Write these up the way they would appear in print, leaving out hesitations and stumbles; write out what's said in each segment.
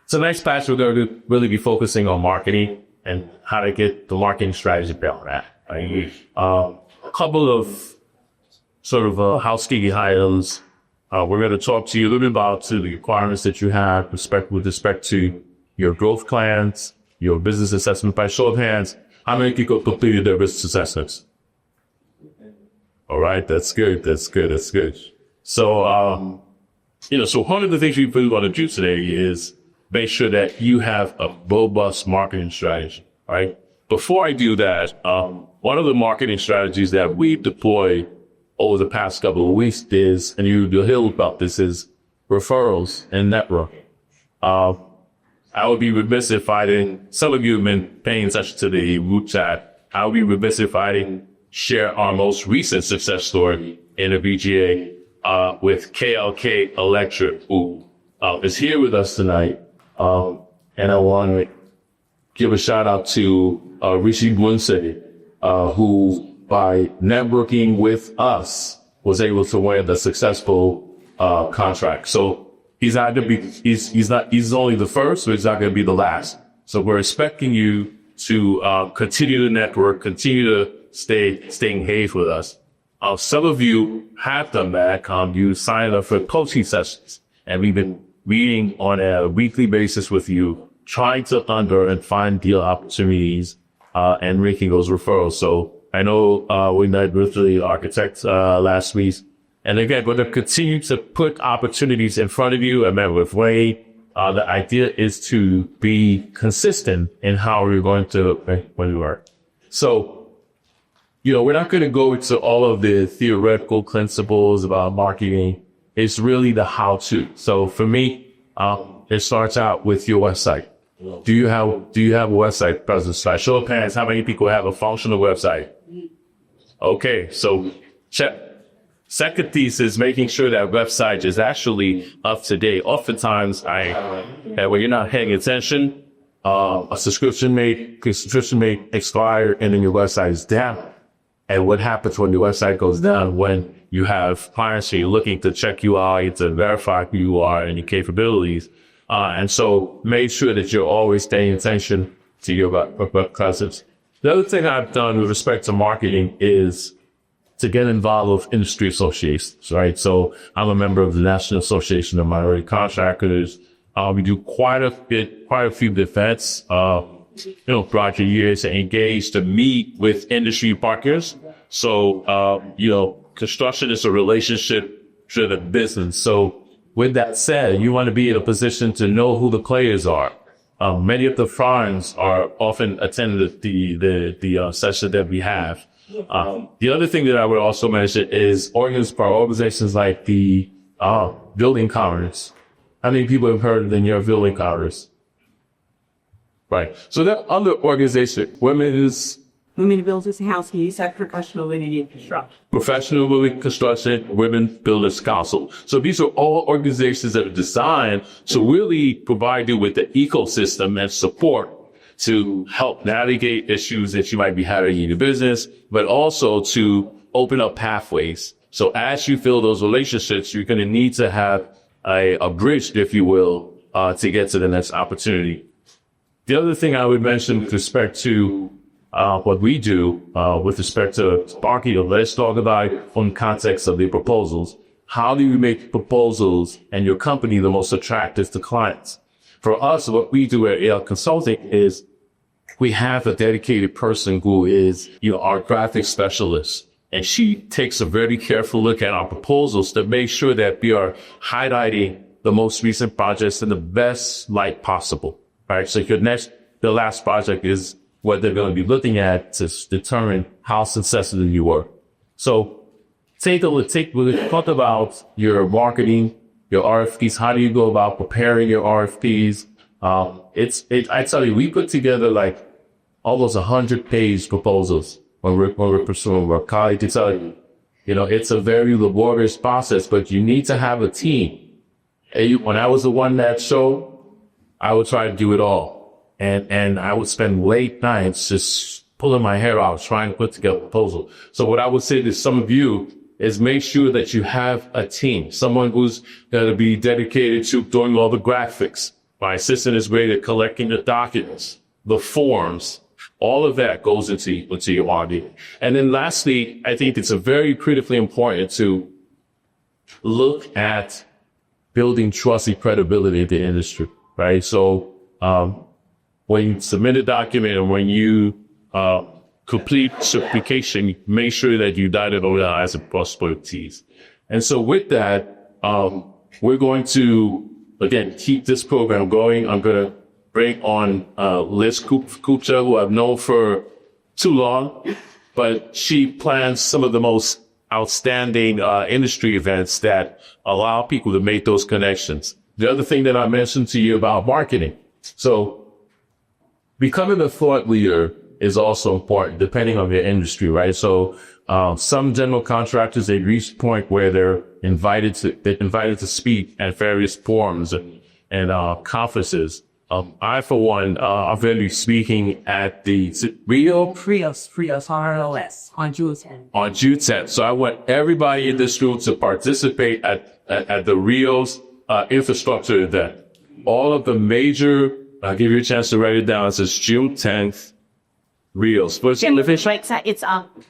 So next class, we're going to really be focusing on marketing and how to get the marketing strategy built. Right? A couple of sort of housekeeping items. We're going to talk to you a little bit about the requirements that you have with respect to your growth plans, your business assessment. By show of hands, how many people completed their business assessments? All right, that's good. That's good. That's good. So, so one of the things we really want to do today is make sure that you have a robust marketing strategy, right? Before I do that, one of the marketing strategies that we've deployed over the past couple of weeks is, and you'll hear about this, is referrals and networking. I would be remiss if I didn't, some of you have been paying attention to the group chat. I would be remiss if I didn't share our most recent success story in the VGA, with KLK Electric, who is here with us tonight. And I want to give a shout out to Rishi Bunse, who by networking with us was able to win the successful contract. So he's only the first, so he's not going to be the last. So we're expecting you to continue to network, continue to stay engaged with us. Some of you have done that. You signed up for coaching sessions, and we've been meeting on a weekly basis with you, trying to unearth and find deal opportunities and making those referrals. So I know we met with the architect last week. And again, we're going to continue to put opportunities in front of you. I met with Wade. The idea is to be consistent in how we're going to when we work. So, we're not going to go into all of the theoretical principles about marketing. It's really the how-to. So for me, it starts out with your website. Do you have a website presence? By show of hands, how many people have a functional website? Okay, so check. Second piece is making sure that website is actually up to date. Oftentimes, when you're not paying attention, a subscription may expire and then your website is down. And what happens when your website goes down? When you have clients who are looking to check you out, to verify who you are and your capabilities. And so make sure that you're always paying attention to your web presence. The other thing I've done with respect to marketing is to get involved with industry associations, right? So I'm a member of the National Association of Minority Contractors. We do quite a few events, throughout the years to engage, to meet with industry partners. So, construction is a relationship-driven business. So with that said, you want to be in a position to know who the players are. Many of the firms are often attending the session that we have. The other thing that I would also mention is organizations like the Building Congress. How many people have heard of your Building Congress? Right. So there are other organizations. Women Builders House, Professional Women Construction. Professional Women Construction, Women Builders Council. So these are all organizations that are designed to really provide you with the ecosystem and support to help navigate issues that you might be having in your business, but also to open up pathways. So as you build those relationships, you're going to need to have a bridge, if you will, to get to the next opportunity. The other thing I would mention with respect to what we do with respect to marketing, let's talk about it from the context of the proposals. How do you make proposals and your company the most attractive to clients? For us, what we do at AL Consulting is we have a dedicated person who is, our graphic specialist. And she takes a very careful look at our proposals to make sure that we are highlighting the most recent projects in the best light possible. Right. So the last project is what they're going to be looking at to determine how successful you were. So we'll talk about your marketing, your RFPs. How do you go about preparing your RFPs? I tell you, we put together like almost 100-page proposals when we're pursuing our colleague to tell you, it's a very laborious process, but you need to have a team. And when I was the one that show, I would try to do it all. And I would spend late nights just pulling my hair out, trying to put together a proposal. So what I would say to some of you is make sure that you have a team, someone who's going to be dedicated to doing all the graphics, My assistant is great at collecting the documents, the forms, all of that goes into your audit. And then lastly, I think it's a very critically important to look at building trust and credibility in the industry, right? So, when you submit a document and when you, complete certification, make sure that you dot it over the I's and cross the T's. And so with that, we're going to, again, keep this program going. I'm going to bring on Liz Kupcha, who I've known for too long, but she plans some of the most outstanding industry events that allow people to make those connections. The other thing that I mentioned to you about marketing. So becoming a thought leader is also important depending on your industry, right? So some general contractors, they reach the point where they're invited to speak at various forums and conferences. I, for one, are going to be speaking at the Rio Prius, RLS, on June 10th. On June 10th. So I want everybody in this room to participate at the Rio's infrastructure event. All of the major, I'll give you a chance to write it down. It says June 10th, Rio's. It's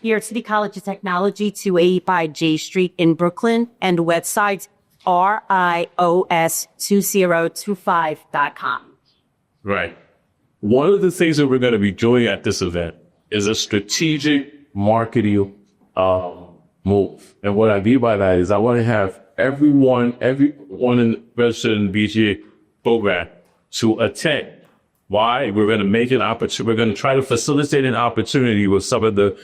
here at City College of Technology, 285 J Street in Brooklyn, and the website's rios2025.com. Right. One of the things that we're going to be doing at this event is a strategic marketing move. And what I mean by that is I want to have everyone registered in the BGA program to attend. Why? We're going to make an opportunity. We're going to try to facilitate an opportunity with some of the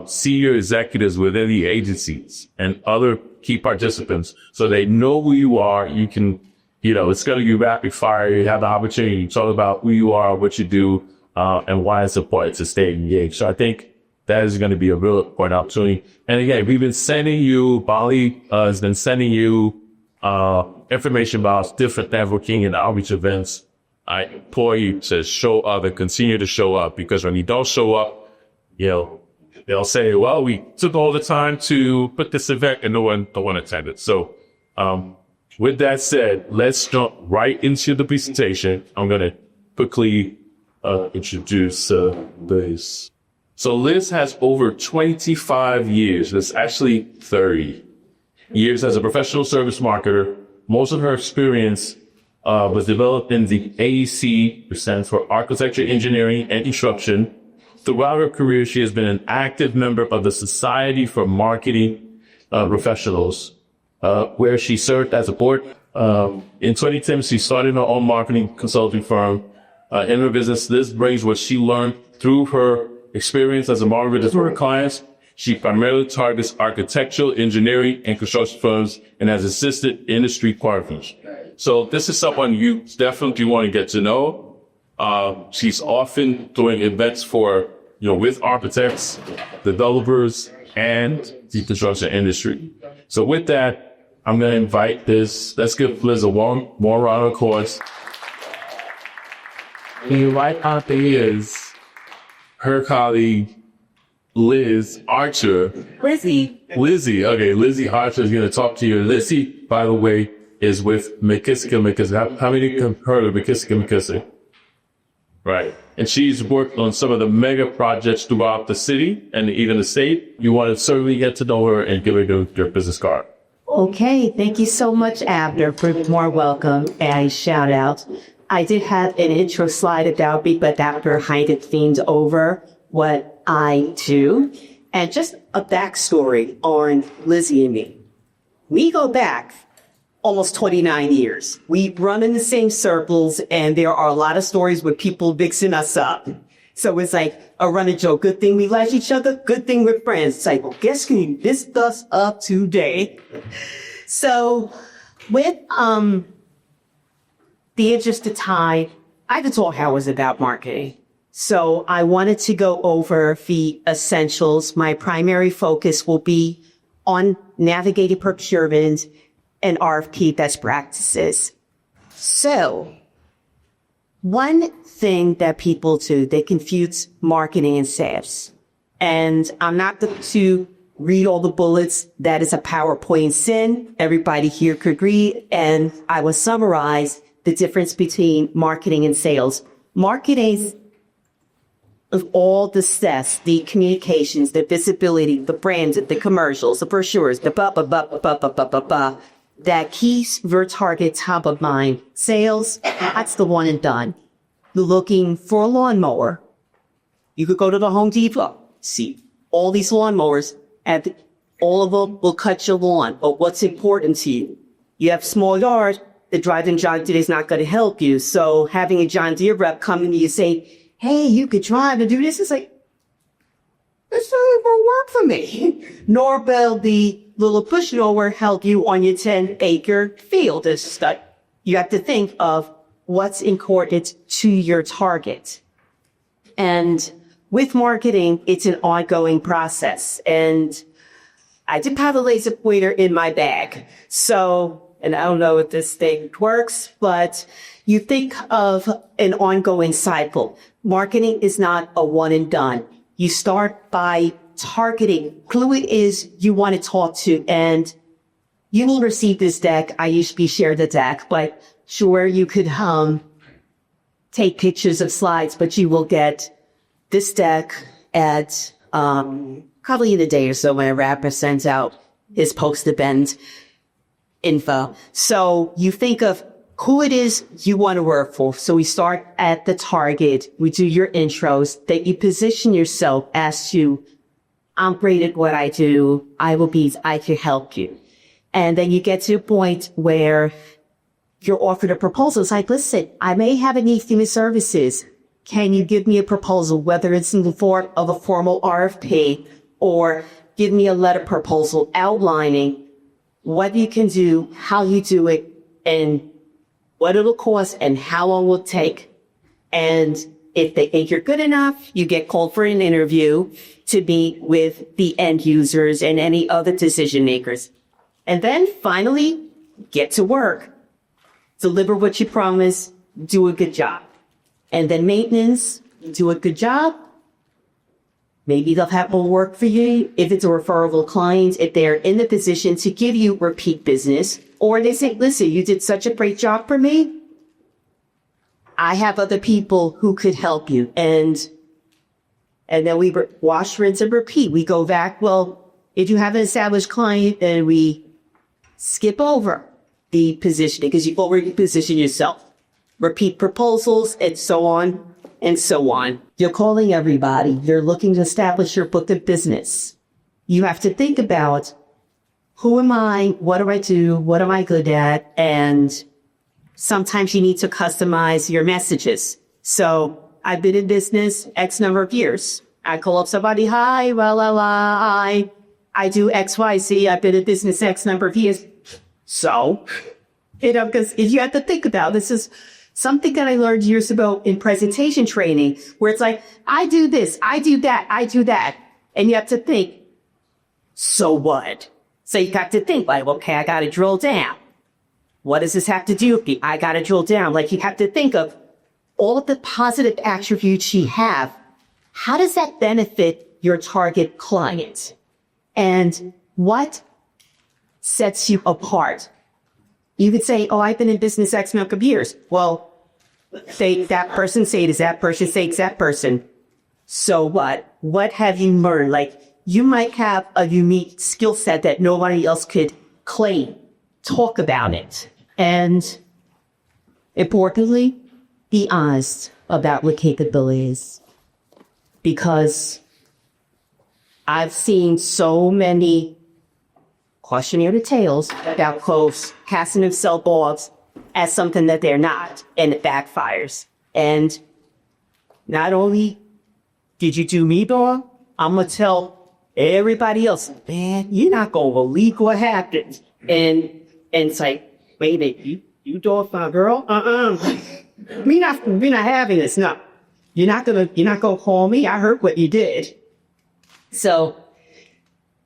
senior executives within the agencies and other key participants, so they know who you are. You can, it's going to be rapid fire. You have the opportunity to talk about who you are, what you do, and why it's important to stay engaged. So I think that is going to be a real important opportunity. And again, we've been sending you, Bali has been sending you information about different networking and outreach events. I implore you to show up and continue to show up, because when you don't show up, they'll say, well, we took all the time to put this event and no one attended. So, with that said, let's jump right into the presentation. I'm going to quickly introduce Liz. So Liz has over 25 years. That's actually 30 years as a professional service marketer. Most of her experience was developed in the AEC, which stands for Architecture, Engineering, and Construction. Throughout her career, she has been an active member of the Society for Marketing Professionals, where she served as a board. In 2010, she started her own marketing consulting firm. In her business, Liz brings what she learned through her experience as a marketer to her clients. She primarily targets architectural, engineering, and construction firms and has assisted industry partners. So this is someone you definitely want to get to know. She's often doing events for, with architects, developers, and the construction industry. So with that, I'm going to invite this. Let's give Liz a warm round of applause. And right out there is her colleague, Liz Archer. Lizzie. Okay, Lizzie Archer is going to talk to you. Lizzie, by the way, is with McKissick. How many have heard of McKissick? Right. And she's worked on some of the mega projects throughout the city and even the state. You want to certainly get to know her and give her your business card. Okay, thank you so much, Abner, for more welcome and shout out. I did have an intro slide about me, but after Heidi themed over what I do, and just a backstory on Lizzie and me. We go back almost 29 years. We run in the same circles, and there are a lot of stories with people mixing us up. So it's like a running joke. Good thing we like each other. Good thing we're friends. It's like, well, guess who mixed us up today? So with the interest of time, I could talk hours about marketing. So I wanted to go over the essentials. My primary focus will be on navigating procurement and RFP best practices. So one thing that people do, they confuse marketing and sales. And I'm not going to read all the bullets. That is a PowerPoint sin. Everybody here could read. And I will summarize the difference between marketing and sales. Marketing of all the steps, the communications, the visibility, the brands, the commercials, the brochures, the that keeps your target top of mind. Sales, that's the one and done. You're looking for a lawnmower. You could go to the Home Depot, see all these lawnmowers, and all of them will cut your lawn. But what's important to you? You have small yard, the driving John Deere is not going to help you. So having a John Deere rep come to you saying, hey, you could drive and do this, is like, this doesn't even work for me. Nor will the little push mower help you on your 10-acre field. It's like, you have to think of what's important to your target. And with marketing, it's an ongoing process. And I did have a laser pointer in my bag. So, and I don't know if this thing works, but you think of an ongoing cycle. Marketing is not a one and done. You start by targeting who it is you want to talk to, and you will receive this deck. I usually share the deck, but sure, you could take pictures of slides, but you will get this deck at probably in a day or so when a rapper sends out his post-event info. So you think of who it is you want to work for. So we start at the target. We do your intros. Then you position yourself as to, I'm great at what I do. I can help you. And then you get to a point where you're offered a proposal. It's like, listen, I may have a need for your services. Can you give me a proposal, whether it's in the form of a formal RFP or give me a letter proposal outlining what you can do, how you do it, and what it'll cost and how long it will take. And if they think you're good enough, you get called for an interview to meet with the end users and any other decision makers. And then finally, get to work. Deliver what you promise, do a good job. And then maintenance, do a good job. Maybe they'll have more work for you if it's a referable client, if they're in the position to give you repeat business. Or they say, listen, you did such a great job for me. I have other people who could help you. And then we wash, rinse, and repeat. We go back. Well, if you have an established client, then we skip over the positioning because you've already positioned yourself. Repeat proposals, and so on and so on. You're calling everybody. You're looking to establish your book of business. You have to think about, who am I? What do I do? What am I good at? And sometimes you need to customize your messages. So I've been in business X number of years. I call up somebody, hi, I do X, Y, Z. I've been in business X number of years. So, because you have to think about, this is something that I learned years ago in presentation training, where it's like, I do this, I do that, I do that. And you have to think, so what? So you got to think, like, okay, I got to drill down. What does this have to do with me? I got to drill down. Like, you have to think of all of the positive attributes you have. How does that benefit your target client? And what sets you apart? You could say, oh, I've been in business X number of years. Well, say that person, say it is that person, say it's that person. So what? What have you learned? Like, you might have a unique skill set that nobody else could claim. Talk about it. And importantly, be honest about what capabilities. Because I've seen so many cautionary tales about folks casting themselves off as something that they're not, and it backfires. And not only did you do me wrong, I'm going to tell everybody else, man, you're not going to believe what happened. And it's like, wait a minute, you dog my girl? We're not having this. No, you're not going to call me. I heard what you did. So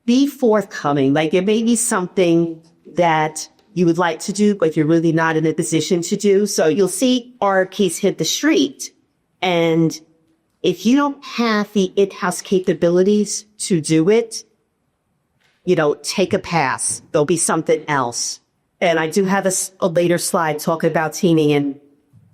be forthcoming. Like, it may be something that you would like to do, but you're really not in a position to do. So you'll see RFPs hit the street. And if you don't have the in-house capabilities to do it, take a pass. There'll be something else. And I do have a later slide talking about teaming, and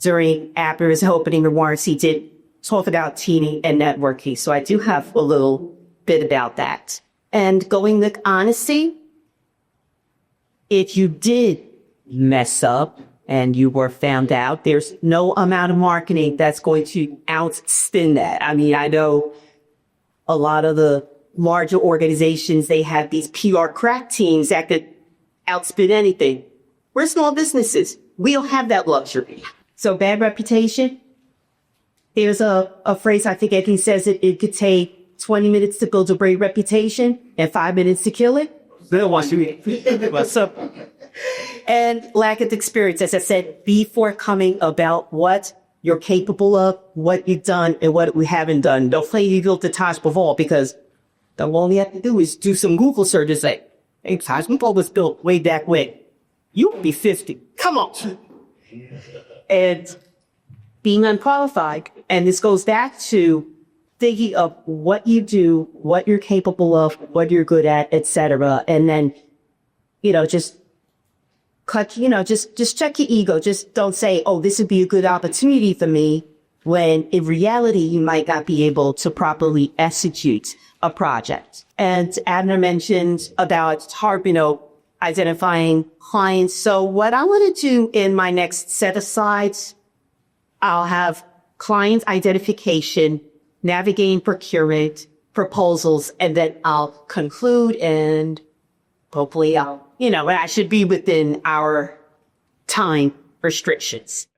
during after his opening remarks, he did talk about teaming and networking. So I do have a little bit about that. And going with honesty, if you did mess up and you were found out, there's no amount of marketing that's going to outspin that. I mean, I know a lot of the larger organizations, they have these PR crack teams that could outspin anything. We're small businesses. We don't have that luxury. So bad reputation. There's a phrase, I think Eddie says it could take 20 minutes to build a great reputation and 5 minutes to kill it. What's up? And lack of experience. As I said, be forthcoming about what you're capable of, what you've done, and what we haven't done. Don't play you built the Taj Mahal, because the all you have to do is do some Google searches. Say, hey, Taj Mahal was built way back when. You'll be 50. Come on. And being unqualified. And this goes back to thinking of what you do, what you're capable of, what you're good at, etc. And then, just just check your ego. Just don't say, oh, this would be a good opportunity for me, when in reality, you might not be able to properly execute a project. And Abner mentioned about identifying clients. So what I want to do in my next set of slides, I'll have client identification, navigating procurement, proposals, and then I'll conclude, and hopefully I should be within our time restrictions.